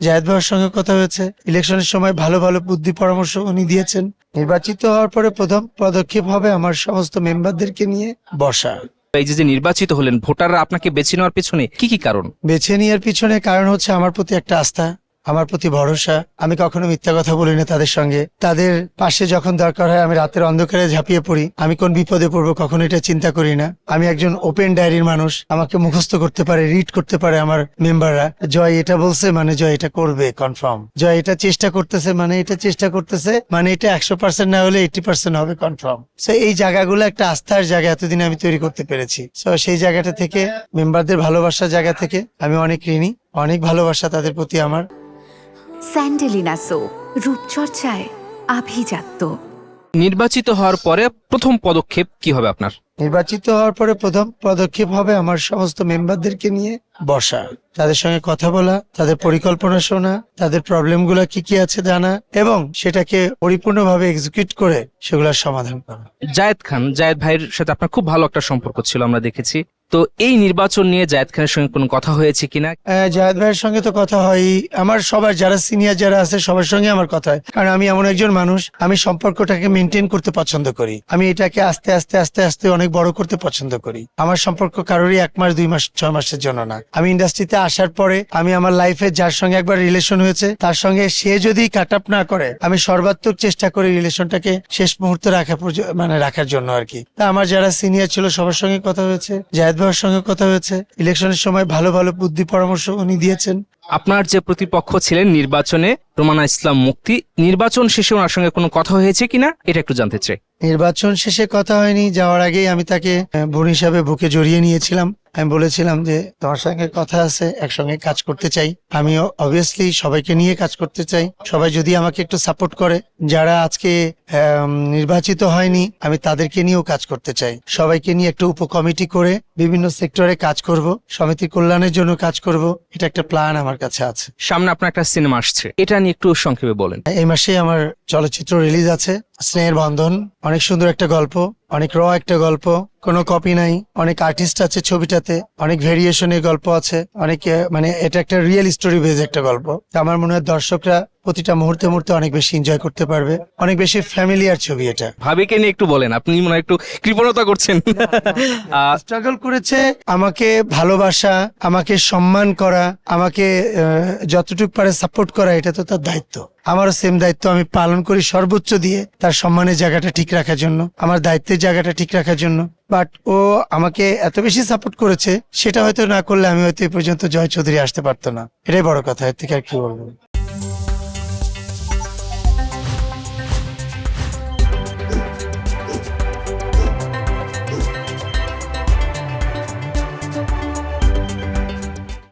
জায়েদ ভাইয়ের সঙ্গে কথা হয়েছে। ইলেকশনের সময় ভালো ভালো বুদ্ধি পরামর্শ উনি দিয়েছেন। নির্বাচিত হওয়ার পরে প্রথম পদক্ষেপ হবে আমার সমস্ত মেম্বারদেরকে নিয়ে বসা। এই যে নির্বাচিত হলেন, ভোটাররা আপনাকে বেছে নেওয়ার পেছনে কি কি কারণ? বেছে নেওয়ার পিছনে কারণ হচ্ছে আমার প্রতি একটা আস্থা, আমার প্রতি ভরসা। আমি কখনো মিথ্যা কথা বলি না তাদের সঙ্গে। তাদের পাশে যখন দরকার হয় আমি রাতের অন্ধকারে ঝাঁপিয়ে পড়ি। আমি কোন বিপদে পড়বো কখনো এটা চিন্তা করি না। আমি একজন ওপেন ডায়েরির মানুষ। আমাকে মুখস্থ করতে পারে, রিড করতে পারে আমার মেম্বাররা। জয় এটা বলছে মানে জয় এটা করবে কনফার্ম। জয় এটা চেষ্টা করতেছে মানে এটা চেষ্টা করতেছে মানে এটা 100% না হলে 80% হবে কনফার্ম। সো এই জায়গাগুলো একটা আস্থার জায়গা এতদিন আমি তৈরি করতে পেরেছি। সো সেই জায়গাটা থেকে, মেম্বারদের ভালোবাসার জায়গা থেকে আমি অনেক ঋণী। অনেক ভালোবাসা তাদের প্রতি আমার। স্যান্ডেলিনা সো, রূপচর্চায় আভিজাত্য। নির্বাচিত হওয়ার পরে প্রথম পদক্ষেপ কি হবে আপনার? নির্বাচিত হওয়ার পরে প্রথম পদক্ষেপ হবে আমার সমস্ত মেম্বারদেরকে নিয়ে বসা, তাদের সঙ্গে কথা বলা, তাদের পরিকল্পনা শোনা, তাদের প্রবলেমগুলো কি কি আছে জানা এবং সেটাকে পরিপূর্ণভাবে এক্সিকিউট করে সেগুলোর সমাধান করা। জায়েদ ভাইয়ের সাথে আপনার খুব ভালো একটা সম্পর্ক ছিল আমরা দেখেছি। তো এই নির্বাচন নিয়ে জায়েদ খানের সঙ্গে কোনো কথা হয়েছে কিনা? জায়েদ ভাইয়ের সঙ্গে তো কথা হয়, আমার সবার যারা সিনিয়র যারা আছে সবার সঙ্গে আমার কথা হয়। কারণ আমি এমন একজন মানুষ, আমি সম্পর্কটাকে মেনটেন করতে পছন্দ করি। আমি এটাকে আস্তে আস্তে আস্তে আস্তে অনেক বড় করতে পছন্দ করি। আমার সম্পর্ক কারোরই 1 মাস 2 মাস 6 মাসের জন্য না। আমি ইন্ডাস্ট্রিতে আসার পরে আমি আমার লাইফে যার সঙ্গে একবার রিলেশন হয়েছে তার সঙ্গে সে যদি কাট আপ না করে, আমি সর্বাত্মক চেষ্টা করি রিলেশনটাকে শেষ মুহূর্তে রাখার জন্য আর কি। তা আমার যারা সিনিয়র ছিল সবার সঙ্গে কথা হয়েছে, জায়েদ ভাইয়ের সঙ্গে কথা হয়েছে। ইলেকশনের সময় ভালো ভালো বুদ্ধি পরামর্শ উনি দিয়েছেন। আপনার যে প্রতিপক্ষ ছিলেন নির্বাচনে, রোমানা ইসলাম মুক্তি, নির্বাচন শেষে ওনার সঙ্গে কোনো কথা হয়েছে কিনা এটা একটু জানতে চাই। নির্বাচন শেষে কথা হয়নি। যাওয়ার আগেই আমি তাকে বোন হিসাবে বুকে জড়িয়ে নিয়েছিলাম। আমি বলেছিলাম যে তোমার সঙ্গে কথা আছে, একসঙ্গে কাজ করতে চাই। আমি অবভিয়াসলি সবাইকে নিয়ে কাজ করতে চাই। সবাই যদি আমাকে একটু সাপোর্ট করে, যারা আজকে নির্বাচিত হয়নি আমি তাদেরকে নিয়েও কাজ করতে চাই। সবাইকে নিয়ে একটা উপকমিটি করে বিভিন্ন সেক্টরে কাজ করব, সমিতির কল্যাণের জন্য কাজ করব। এটা একটা প্ল্যান আমার কাছে আছে। সামনে আপনার একটা সিনেমা আসছে, এটা নিয়ে একটু সংক্ষেপে বলেন। এই মাসে আমার চলচ্চিত্র রিলিজ আছে, স্নেহের বন্ধন। অনেক সুন্দর একটা গল্প, অনেক একটা গল্প, কোনো কপি নাই। অনেক আর্টিস্ট আছে ছবিটাতে, অনেক ভেরিয়েশনের গল্প আছে, অনেক এটা একটা রিয়েল স্টোরি বেজ একটা গল্প। আমার মনে হয় দর্শকরা প্রতিটা মুহূর্তে মুহূর্তে অনেক বেশি এনজয় করতে পারবে। অনেক বেশি ফ্যামিলিয়ার ছবি এটা। ভাবিকে নিয়ে একটু বলেন, আপনি মনে হয় একটু কৃপণতা করছেন। স্ট্রাগল করেছে, আমাকে ভালোবাসা, আমাকে সম্মান করা, আমাকে যতটুকু পারে সাপোর্ট করা, এটা তো তার দায়িত্ব। আমারও সেম দায়িত্ব আমি পালন করি সর্বোচ্চ দিয়ে, তার সম্মানের জায়গাটা ঠিক রাখার জন্য, আমার দায়িত্বের জায়গাটা ঠিক রাখার জন্য। বাট ও আমাকে এত বেশি সাপোর্ট করেছে, সেটা হয়তো না করলে আমি হয়তো এই পর্যন্ত জয় চৌধুরী আসতে পারতো না। এটাই বড় কথা, এর থেকে আর কি বলবো।